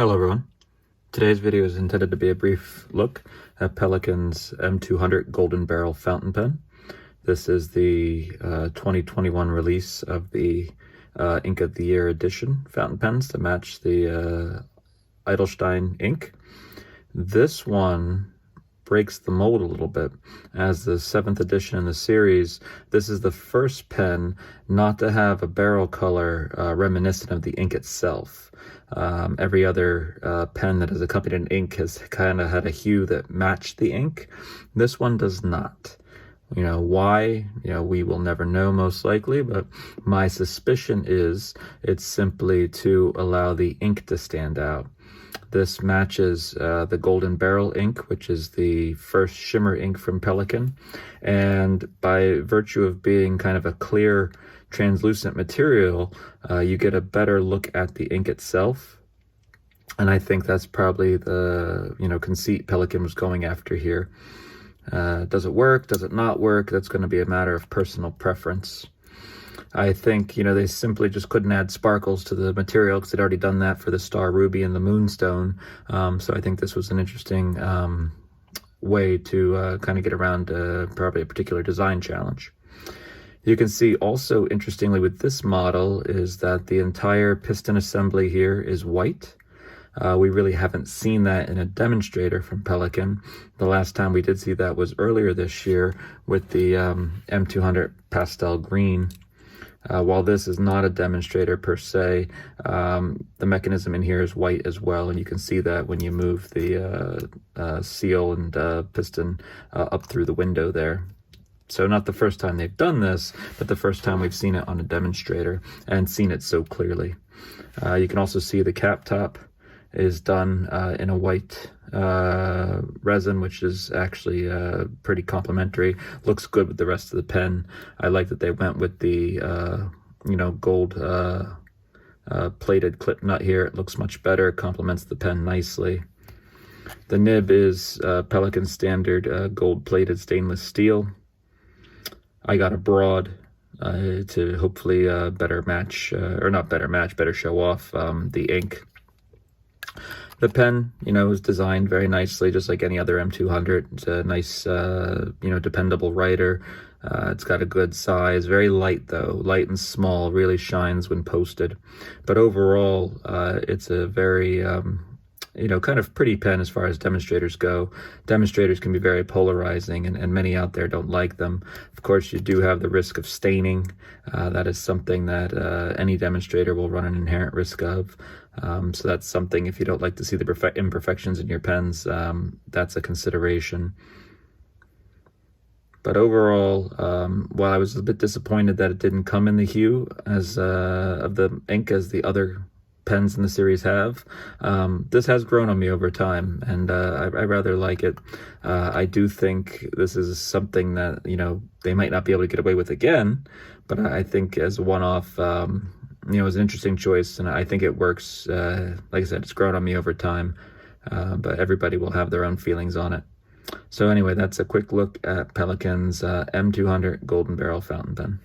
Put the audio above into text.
Hello everyone. Today's video is intended to be a brief look at Pelikan's M200 Golden Barrel fountain pen. This is the 2021 release of the Ink of the Year edition fountain pens to match the Edelstein ink. This one breaks the mold a little bit. As the 7th edition in the series, this is the first pen not to have a barrel color reminiscent of the ink itself. Every other pen that has accompanied an ink has kind of had a hue that matched the ink. This one does not. You know, why? You know, we will never know most likely, but my suspicion is it's simply to allow the ink to stand out. This matches the Golden Barrel ink, which is the first shimmer ink from Pelikan. And by virtue of being kind of a clear, translucent material, you get a better look at the ink itself. And I think that's probably the, conceit Pelikan was going after here. Does it work? Does it not work? That's going to be a matter of personal preference. I think, they simply just couldn't add sparkles to the material because they'd already done that for the Star Ruby and the Moonstone. So I think this was an interesting way to kind of get around probably a particular design challenge. You can see also, interestingly, with this model is that the entire piston assembly here is white. We really haven't seen that in a demonstrator from Pelikan. The last time we did see that was earlier this year with the M200 pastel green. While this is not a demonstrator per se, the mechanism in here is white as well, and you can see that when you move the seal and piston up through the window there. So not the first time they've done this, but the first time we've seen it on a demonstrator and seen it so clearly. You can also see the cap top is done in a white resin, which is actually pretty complementary. Looks good with the rest of the pen. I like that they went with the gold plated clip nut here. It looks much better, complements the pen nicely. The nib is Pelikan standard gold plated stainless steel. I got a broad to hopefully better match, or not better match, better show off the ink. The pen, is designed very nicely, just like any other M200. It's a nice, dependable writer. It's got a good size, very light though, light and small, really shines when posted. But overall, it's a very, kind of pretty pen as far as demonstrators go. Demonstrators can be very polarizing, and many out there don't like them. Of course, you do have the risk of staining. That is something that any demonstrator will run an inherent risk of. So that's something, if you don't like to see the imperfections in your pens, that's a consideration. But overall, while I was a bit disappointed that it didn't come in the hue as of the ink as the other pens in the series have, this has grown on me over time, and I rather like it. I do think this is something that they might not be able to get away with again, but I think as a one-off, it's an interesting choice, and I think it works. Like I said, it's grown on me over time, but everybody will have their own feelings on it. So anyway, that's a quick look at Pelikan's M200 Golden Barrel fountain pen.